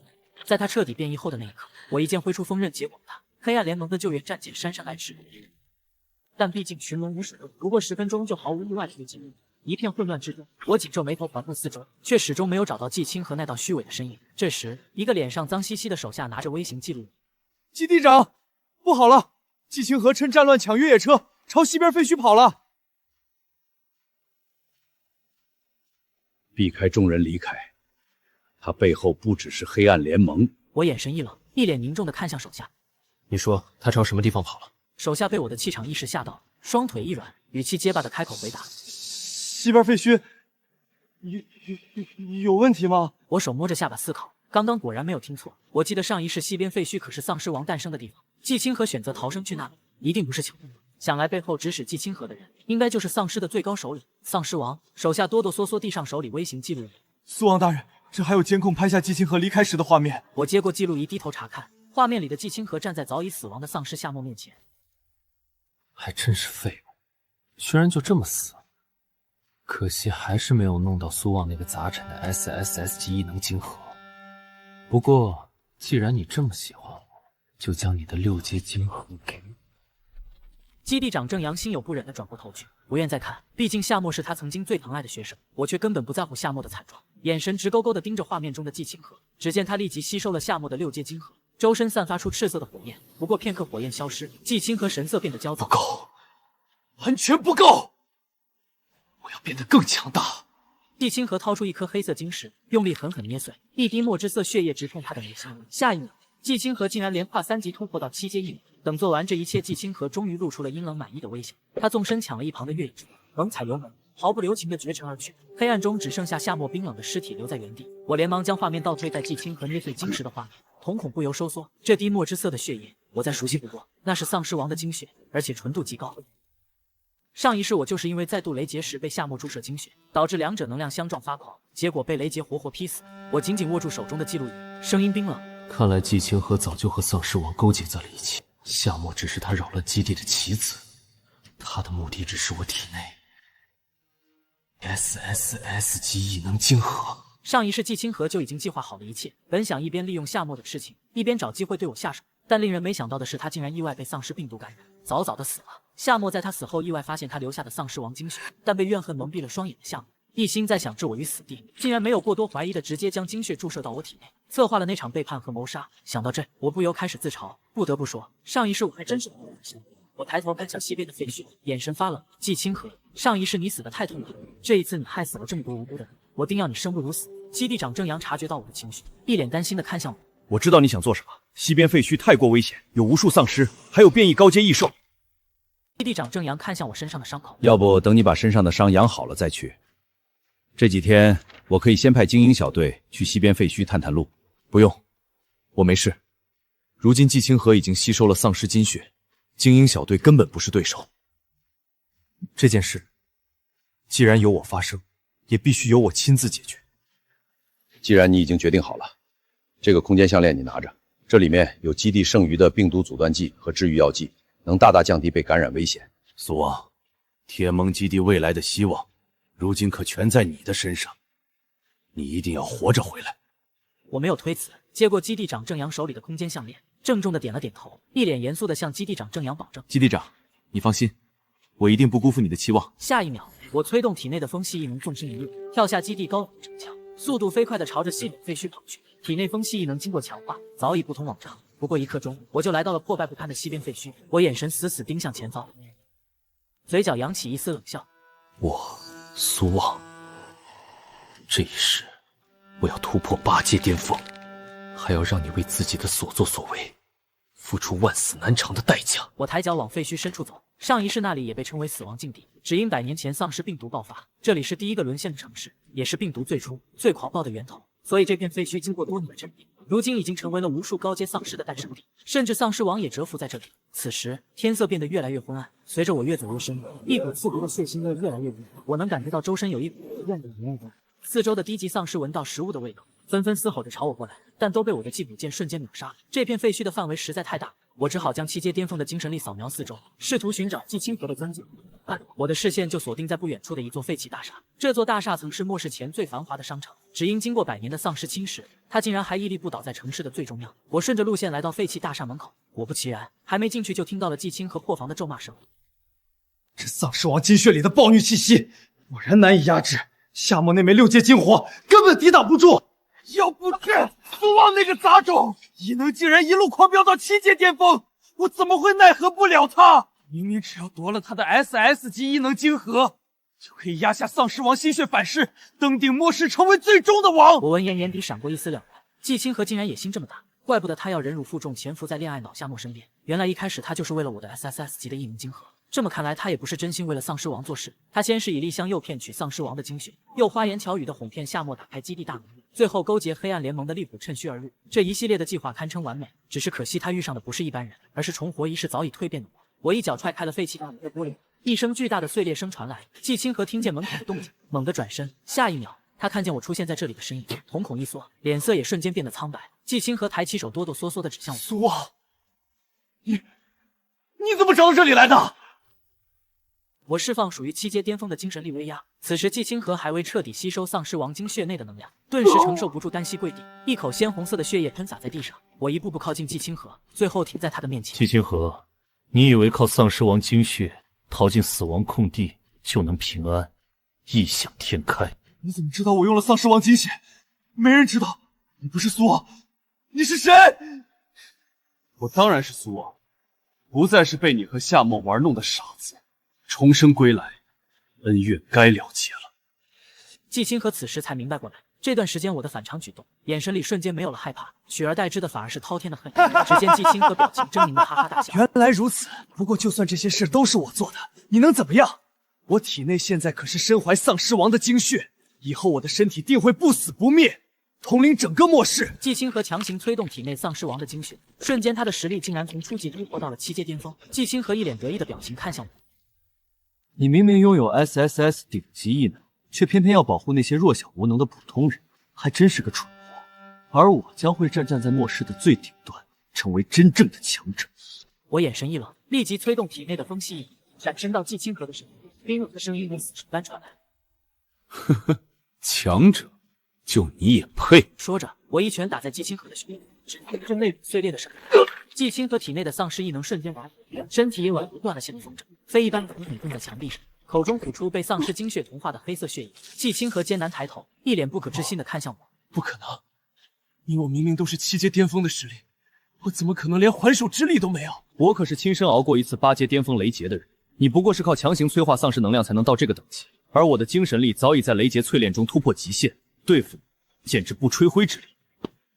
在他彻底变异后的那一刻，我一剑挥出锋刃结果了他。黑暗联盟的救援战舰姗姗来迟，但毕竟群龙无首，不过10分钟就毫无意外推进。一片混乱之中，我紧皱眉头环顾四周，却始终没有找到季青和那道虚伪的身影。这时，一个脸上脏兮兮的手下拿着微型记录：基地长，不好了！季青和趁战乱抢越野车，朝西边废墟跑了。避开众人离开，他背后不只是黑暗联盟。我眼神一冷，一脸凝重地看向手下。你说他朝什么地方跑了？手下被我的气场一时吓到，双腿一软，语气结巴地开口回答：西边废墟有问题吗？我手摸着下巴思考，刚刚果然没有听错。我记得上一世西边废墟可是丧尸王诞生的地方，季青河选择逃生去那里，一定不是巧合。想来背后指使季青河的人，应该就是丧尸的最高首领丧尸王。手下哆哆嗦嗦递上手里微型记录仪。苏王大人，这还有监控拍下季青河离开时的画面。我接过记录仪，低头查看，画面里的季青河站在早已死亡的丧尸夏沫面前。还真是废物，居然就这么死。可惜还是没有弄到苏望那个杂产的 SSS 级异能晶核。不过既然你这么喜欢我，就将你的6阶晶核给我。基地长郑阳心有不忍地转过头去，不愿再看，毕竟夏沫是他曾经最疼爱的学生。我却根本不在乎夏沫的惨状，眼神直勾勾地盯着画面中的季青河。只见他立即吸收了夏沫的6阶晶核，周身散发出赤色的火焰。不过片刻火焰消失，季青河神色变得焦躁。不够，完全不够！我要变得更强大。季青河掏出一颗黑色晶石，用力狠狠捏碎，一滴墨汁色血液直冲他的眉心。下一秒，季青河竟然连跨3级突破到7阶异能。等做完这一切，季青河终于露出了阴冷满意的微笑。他纵身抢了一旁的越野车，猛踩油门，毫不留情地绝尘而去。黑暗中只剩下夏沫冰冷的尸体留在原地。我连忙将画面倒推在季青河捏碎晶石的画面，瞳孔不由收缩。这滴墨汁色的血液，我再熟悉不过，那是丧尸王的精血，而且纯度极高。上一世我就是因为在渡雷劫时被夏沫注射精血，导致两者能量相撞发狂，结果被雷劫活活劈死。我紧紧握住手中的记录仪，声音冰冷：看来季青河早就和丧尸王勾结在了一起。夏沫只是他扰乱基地的棋子，他的目的只是我体内 SSS 级异能晶核。上一世季青河就已经计划好了一切，本想一边利用夏沫的事情，一边找机会对我下手，但令人没想到的是，他竟然意外被丧尸病毒感染，早早的死了。夏沫在他死后意外发现他留下的丧尸王精血，但被怨恨蒙蔽了双眼的夏沫一心在想置我于死地，竟然没有过多怀疑的直接将精血注射到我体内，策划了那场背叛和谋杀。想到这，我不由开始自嘲。不得不说，上一世我还真是不忍心。我抬头看向西边的废墟，眼神发冷。季青河，上一世你死得太痛苦了，这一次你害死了这么多无辜的人，我定要你生不如死。基地长郑阳察觉到我的情绪，一脸担心地看向我。我知道你想做什么，西边废墟太过危险，有无数丧尸，还有变异高阶异兽。基地长郑阳看向我身上的伤口，要不等你把身上的伤养好了再去。这几天我可以先派精英小队去西边废墟探探路。不用，我没事。如今季清河已经吸收了丧尸精血，精英小队根本不是对手。这件事既然由我发生，也必须由我亲自解决。既然你已经决定好了，这个空间项链你拿着，这里面有基地剩余的病毒阻断剂和治愈药剂，能大大降低被感染危险。苏王，铁盟基地未来的希望，如今可全在你的身上，你一定要活着回来。我没有推辞，接过基地长正阳手里的空间项链，郑重的点了点头，一脸严肃的向基地长正阳保证：基地长，你放心，我一定不辜负你的期望。下一秒，我催动体内的风系异能纵身一跃，跳下基地高楼城墙，速度飞快的朝着西北废墟跑去。体内风系异能经过强化，早已不同往常。不过1刻钟，我就来到了破败不堪的西边废墟。我眼神死死盯向前方，嘴角扬起一丝冷笑。我苏望，这一世我要突破8阶巅峰，还要让你为自己的所作所为付出万死难偿的代价。我抬脚往废墟深处走，上一世那里也被称为死亡禁地，只因100年前丧尸病毒爆发，这里是第一个沦陷的城市，也是病毒最初最狂暴的源头。所以这片废墟经过多年的沉淀，如今已经成为了无数高阶丧尸的诞生地，甚至丧尸王也蛰伏在这里。此时天色变得越来越昏暗，随着我越走越深，一股刺鼻的血腥味越来越浓，我能感觉到周身有一股怨的浓味。四周的低级丧尸闻到食物的味道，纷纷嘶吼着朝我过来，但都被我的祭补剑瞬间秒杀。这片废墟的范围实在太大，我只好将7阶巅峰的精神力扫描四周，试图寻找季清河的踪迹。我的视线就锁定在不远处的一座废弃大厦。这座大厦曾是末世前最繁华的商场，只因经过100年的丧尸侵蚀，它竟然还屹立不倒在城市的最中央。我顺着路线来到废弃大厦门口，果不其然，还没进去就听到了季清河破防的咒骂声。这丧尸王精血里的暴虐气息果然难以压制，夏末那枚6阶精火根本抵挡不住。要不是苏望那个杂种异能竟然一路狂飙到7阶巅峰，我怎么会奈何不了他？明明只要夺了他的 SS 级异能晶核，就可以压下丧尸王心血反噬，登顶末世，成为最终的王。我闻言眼底闪过一丝了然，季清河竟然野心这么大，怪不得他要忍辱负重潜伏在恋爱脑夏沫身边。原来一开始他就是为了我的 SSS 级的异能晶核。这么看来，他也不是真心为了丧尸王做事。他先是以丽香诱骗取丧尸王的精血，又花言巧语的哄骗夏沫打开基地大门，最后勾结黑暗联盟的利普趁虚而入。这一系列的计划堪称完美，只是可惜他遇上的不是一般人，而是重活一世早已蜕变的我。我一脚踹开了废弃大门的玻璃，一声巨大的碎裂声传来。季清河听见门口的动静，猛地转身，下一秒他看见我出现在这里的身影，瞳孔一缩，脸色也瞬间变得苍白。季清河抬起手，哆哆嗦嗦地指向我：“苏望，你怎么找到这里来的？”我释放属于7阶巅峰的精神力威压，此时季清河还未彻底吸收丧尸王精血内的能量，顿时承受不住，单膝跪地，一口鲜红色的血液喷洒在地上。我一步步靠近季清河，最后停在他的面前。季清河，你以为靠丧尸王精血逃进死亡空地就能平安，异想天开。你怎么知道我用了丧尸王精血？没人知道。你不是苏望，你是谁？我当然是苏望，不再是被你和夏沫玩弄的傻子。重生归来，恩怨该了结了。季清河此时才明白过来，这段时间我的反常举动，眼神里瞬间没有了害怕，取而代之的反而是滔天的恨意。只见季清河表情狰狞的哈哈大笑。原来如此，不过就算这些事都是我做的，你能怎么样？我体内现在可是身怀丧尸王的精血，以后我的身体定会不死不灭，统领整个末世。季清河强行催动体内丧尸王的精血，瞬间他的实力竟然从初级突破到了7阶巅峰。季清河一脸得意的表情看向我。你明明拥有 SSS 顶级异能，却偏偏要保护那些弱小无能的普通人，还真是个蠢货。而我将会站在末世的最顶端，成为真正的强者。我眼神一冷，立即催动体内的风系异能，闪身到季清河的身边，冰冷的声音如死神般传来：“呵呵，强者，就你也配？”说着，我一拳打在季清河的胸部，只听一阵泪碎裂的声音。季清河体内的丧尸异能瞬间燃烧，身体因为不断的陷入风筝，飞一般的狠蹲在墙壁上，口中吐出被丧尸精血同化的黑色血液。季清河艰难抬头，一脸不可置信的看向我：“不可能，你我明明都是7阶巅峰的实力，我怎么可能连还手之力都没有？我可是亲身熬过一次8阶巅峰雷劫的人，你不过是靠强行催化丧尸能量才能到这个等级，而我的精神力早已在雷劫淬炼中突破极限，对付你简直不吹灰之力。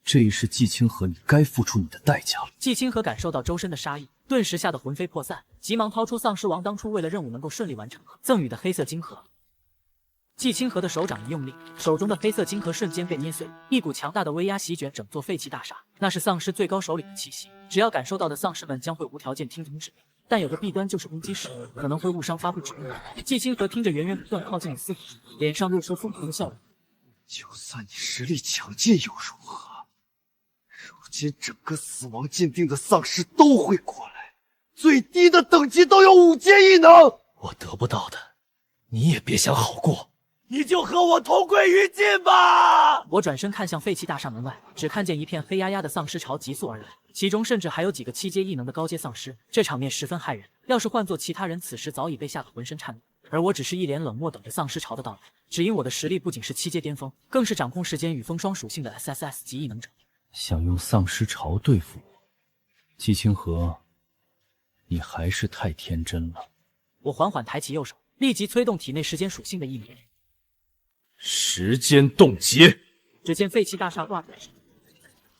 这一世季清河，你该付出你的代价了。”季清河感受到周身的杀意，顿时吓得魂飞魄散，急忙掏出丧尸王当初为了任务能够顺利完成赠予的黑色晶核。季清河的手掌一用力，手中的黑色晶核瞬间被捏碎，一股强大的威压席卷整座废弃大厦。那是丧尸最高首领的气息，只要感受到的丧尸们将会无条件听从指令。但有个弊端就是攻击时可能会误伤发布指令。季清河听着源源不断靠近的嘶吼，脸上露出疯狂的笑容。就算你实力强劲又如何？如今整个死亡禁定的丧尸都会过来，最低的等级都有5阶异能。我得不到的，你也别想好过。你就和我同归于尽吧！我转身看向废弃大厦门外，只看见一片黑压压的丧尸潮急速而来，其中甚至还有几个7阶异能的高阶丧尸，这场面十分骇人。要是换做其他人，此时早已被吓得浑身颤抖，而我只是一脸冷漠等着丧尸潮的到来。只因我的实力不仅是7阶巅峰，更是掌控时间与风霜属性的 SSS 级异能者。想用丧尸潮对付我，季清河，你还是太天真了。我缓缓抬起右手，立即催动体内时间属性的异能。时间冻结。只见废弃大厦挂在上，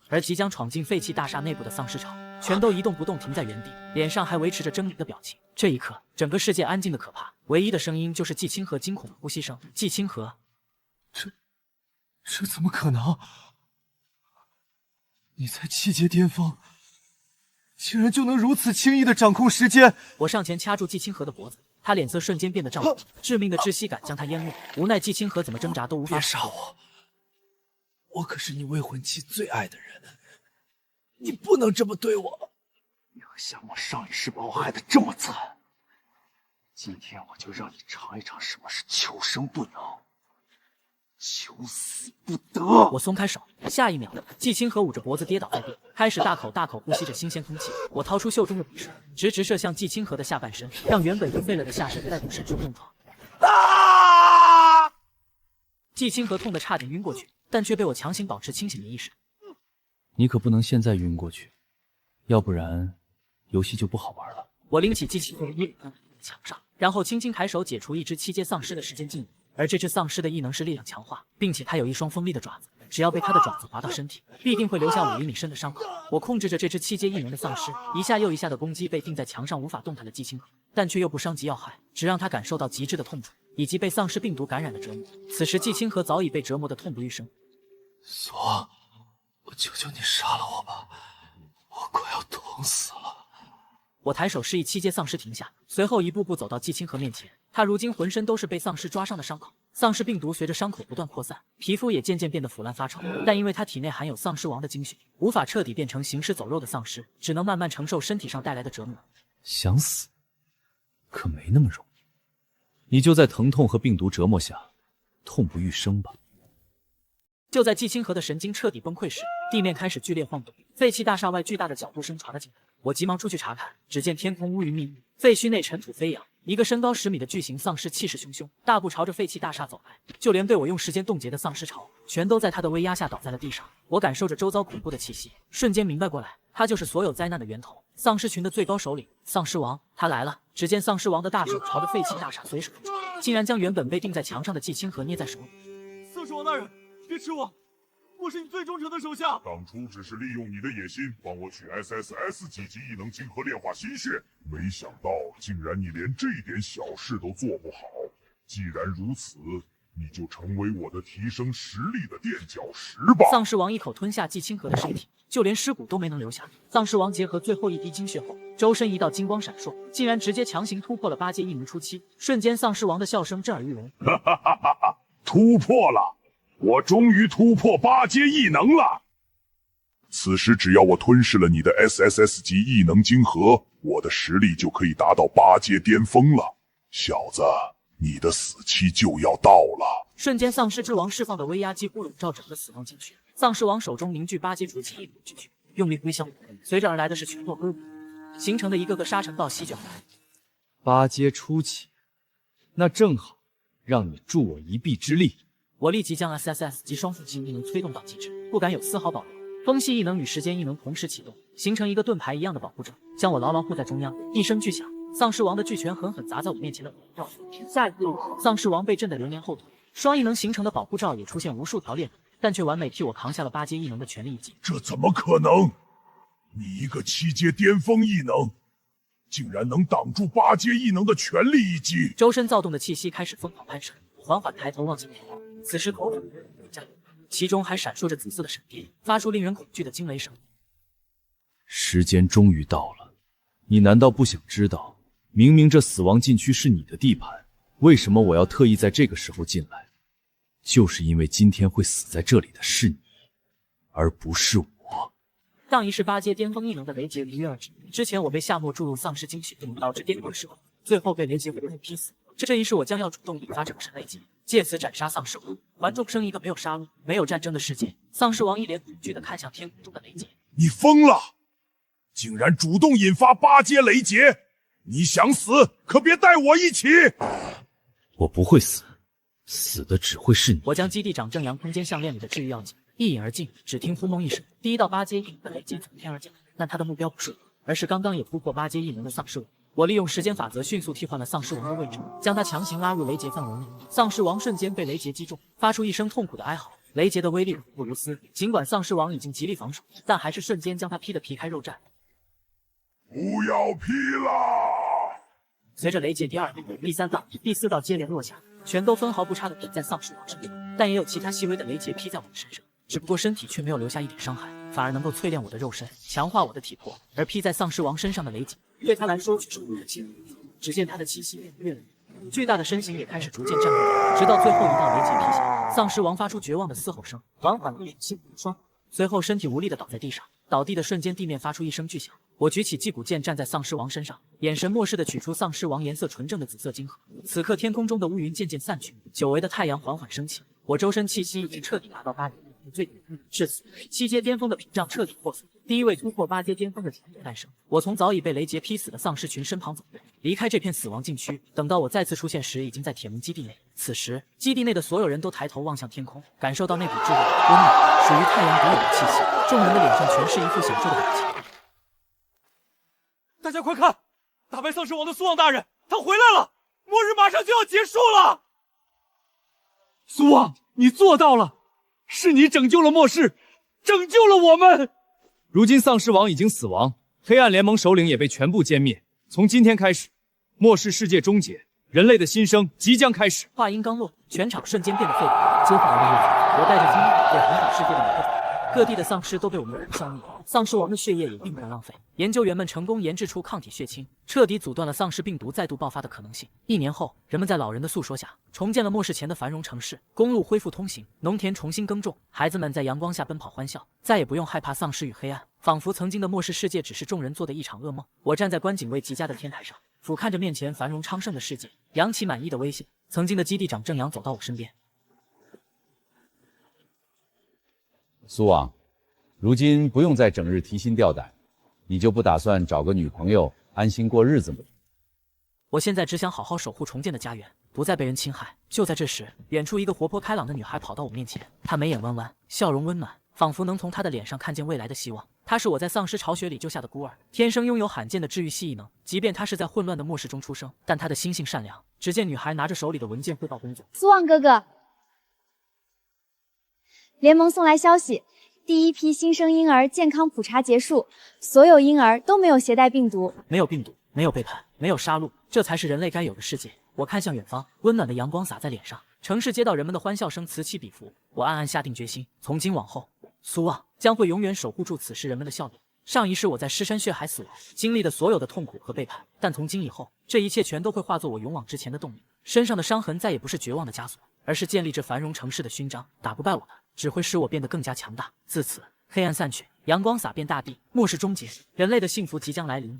而即将闯进废弃大厦内部的丧尸潮全都一动不动停在原地，脸上还维持着狰狞的表情。这一刻，整个世界安静的可怕，唯一的声音就是季清河惊恐的呼吸声。季清河，这怎么可能？你在7阶巅峰，竟然就能如此轻易的掌控时间！我上前掐住季清河的脖子，他脸色瞬间变得涨红，致命的窒息感将他淹没。无奈季清河怎么挣扎都无法。别杀我！我可是你未婚妻最爱的人，你不能这么对我！你和夏沫上一世把我害得这么惨，今天我就让你尝一尝什么是求生不能，求死不得！我松开手，下一秒，季清河捂着脖子跌倒在地，开始大口大口呼吸着新鲜空气。我掏出袖中的匕首，直直射向季清河的下半身，让原本就废了的下身再度身受重创。季清河痛得差点晕过去，但却被我强行保持清醒的意识。你可不能现在晕过去，要不然游戏就不好玩了。我拎起季清河的衣服墙上，然后轻轻抬手解除一只7阶丧尸的时间禁语。而这只丧尸的异能是力量强化，并且它有一双锋利的爪子，只要被它的爪子划到身体，必定会留下5厘米深的伤口。我控制着这只7阶异能的丧尸，一下又一下的攻击被钉在墙上无法动弹的季清河，但却又不伤及要害，只让他感受到极致的痛楚，以及被丧尸病毒感染的折磨。此时季清河早已被折磨得痛不欲生。苏王，我求求你杀了我吧，我快要痛死了。我抬手示意7阶丧尸停下，随后一步步走到季清河面前。他如今浑身都是被丧尸抓伤的伤口，丧尸病毒随着伤口不断扩散，皮肤也渐渐变得腐烂发臭。但因为他体内含有丧尸王的精血，无法彻底变成行尸走肉的丧尸，只能慢慢承受身体上带来的折磨。想死，可没那么容易。你就在疼痛和病毒折磨下，痛不欲生吧。就在季清河的神经彻底崩溃时，地面开始剧烈晃动，废弃大厦外巨大的脚步声传了进来。我急忙出去查看，只见天空乌云密布，废墟内尘土飞扬，一个身高10米的巨型丧尸气势汹汹，大步朝着废弃大厦走来。就连被我用时间冻结的丧尸潮，全都在他的威压下倒在了地上。我感受着周遭恐怖的气息，瞬间明白过来，他就是所有灾难的源头，丧尸群的最高首领丧尸王。他来了！只见丧尸王的大手朝着废弃大厦随手一抓，竟然将原本被钉在墙上的季清河捏在手里。丧尸王大人，别吃我！我是你最忠诚的手下。当初只是利用你的野心，帮我取 SSS 几级异能晶核炼化心血，没想到竟然你连这点小事都做不好。既然如此，你就成为我的提升实力的垫脚石吧。丧尸王一口吞下季清河的身体，就连尸骨都没能留下。丧尸王结合最后一滴精血后，周身一道金光闪烁，竟然直接强行突破了8阶异能初期。瞬间，丧尸王的笑声震耳欲聋。哈哈哈哈哈！突破了！我终于突破8阶异能了！此时只要我吞噬了你的 SSS 级异能晶核，我的实力就可以达到8阶巅峰了。小子，你的死期就要到了！瞬间，丧尸之王释放的威压几乎笼罩整个死亡禁区。丧尸王手中凝聚8阶初期异能巨躯，用力挥向我，随着而来的是群落归舞，形成的一个个沙尘暴席卷而来。 8阶初期，那正好让你助我一臂之力。我立即将 SSS 及双属性异能催动到极致，不敢有丝毫保留。风系异能与时间异能同时启动，形成一个盾牌一样的保护者，将我牢牢护在中央。一声巨响，丧尸王的巨拳狠狠砸在我面前的保护罩上。下一步，丧尸王被震得连连后退，双异能形成的保护罩也出现无数条裂痕，但却完美替我扛下了8阶异能的全力一击。这怎么可能？你一个7阶巅峰异能，竟然能挡住8阶异能的全力一击！周身躁动的气息开始疯狂攀升。缓缓抬头望向天空，此时口吐战，其中还闪烁着紫色的闪电，发出令人恐惧的惊雷声。时间终于到了，你难道不想知道，明明这死亡禁区是你的地盘，为什么我要特意在这个时候进来？就是因为今天会死在这里的是你，而不是我。上一世8阶巅峰异能的雷劫离约而至。之前我被夏沫注入丧尸精血，导致颠倒失控，最后被雷劫活活劈死。这一世我将要主动引发整神雷劫，借此斩杀丧尸王，还众生一个没有杀戮、没有战争的世界。丧尸王一脸恐惧地看向天空中的雷劫。你疯了！竟然主动引发8阶雷劫！你想死，可别带我一起！我不会死，死的只会是你。我将基地长正阳空间项链里的治愈药剂一引而尽，只听轰隆一声，第1道8阶异能的雷劫从天而降。但他的目标不是我，而是刚刚也突破8阶异能的丧尸王。我利用时间法则迅速替换了丧尸王的位置，将他强行拉入雷劫范围内。丧尸王瞬间被雷劫击中，发出一声痛苦的哀嚎。雷劫的威力恐怖如斯，尽管丧尸王已经极力防守，但还是瞬间将他劈得皮开肉绽。不要劈了！随着雷劫第2道、第3道、第4道接连落下，全都分毫不差地劈在丧尸王身上，但也有其他细微的雷劫劈在我的身上，只不过身体却没有留下一点伤害，反而能够淬炼我的肉身，强化我的体魄。而劈在丧尸王身上的雷劫，对他来说却是武器。只见他的气息变得越来越巨大的身形也开始逐渐站稳，直到最后一道雷劫劈下，丧尸王发出绝望的嘶吼声，缓缓地心无双，随后身体无力地倒在地上。倒地的瞬间，地面发出一声巨响。我举起击鼓剑站在丧尸王身上，眼神漠视地取出丧尸王颜色纯正的紫色晶核。此刻天空中的乌云渐渐散去，久违的太阳缓缓升起，我周身气息已经彻底达到8阶最顶。至此，7阶巅峰的屏障彻底破碎，第一位突破8阶巅峰的强者诞生。我从早已被雷劫劈死的丧尸群身旁走过，离开这片死亡禁区。等到我再次出现时，已经在铁门基地内。此时，基地内的所有人都抬头望向天空，感受到那股炙热、温暖、属于太阳独有的气息。众人的脸上全是一副享受的表情。大家快看，打败丧尸王的苏旺大人，他回来了！末日马上就要结束了！苏旺，你做到了！是你拯救了末世，拯救了我们！如今丧尸王已经死亡，黑暗联盟首领也被全部歼灭。从今天开始，末世世界终结，人类的新生即将开始。话音刚落，全场瞬间变得沸腾。接下来的日子，我带着精力为横扫世界的每个角。各地的丧尸都被我们消灭，丧尸王的血液也并不能浪费。研究员们成功研制出抗体血清，彻底阻断了丧尸病毒再度爆发的可能性。1年后，人们在老人的诉说下，重建了末世前的繁荣城市，公路恢复通行，农田重新耕种，孩子们在阳光下奔跑欢笑，再也不用害怕丧尸与黑暗，仿佛曾经的末世世界只是众人做的一场噩梦。我站在观景位极佳的天台上，俯瞰着面前繁荣昌盛的世界，扬起满意的微笑。曾经的基地长正阳走到我身边。苏旺，如今不用再整日提心吊胆，你就不打算找个女朋友安心过日子吗？我现在只想好好守护重建的家园，不再被人侵害。就在这时，远处一个活泼开朗的女孩跑到我面前，她眉眼弯弯，笑容温暖，仿佛能从她的脸上看见未来的希望。她是我在丧尸巢穴里救下的孤儿，天生拥有罕见的治愈系异能。即便她是在混乱的末世中出生，但她的心性善良。只见女孩拿着手里的文件汇报工作。苏旺哥哥，联盟送来消息，第一批新生婴儿健康普查结束，所有婴儿都没有携带病毒。没有病毒，没有背叛，没有杀戮，这才是人类该有的世界。我看向远方，温暖的阳光洒在脸上，城市街道人们的欢笑声此起彼伏。我暗暗下定决心，从今往后，苏旺将会永远守护住此时人们的笑脸。上一世我在尸山血海死亡，经历的所有的痛苦和背叛，但从今以后，这一切全都会化作我勇往直前的动力。身上的伤痕再也不是绝望的枷锁，而是建立着繁荣城市的勋章。打不败我的，只会使我变得更加强大。自此，黑暗散去，阳光洒遍大地，末世终结，人类的幸福即将来临。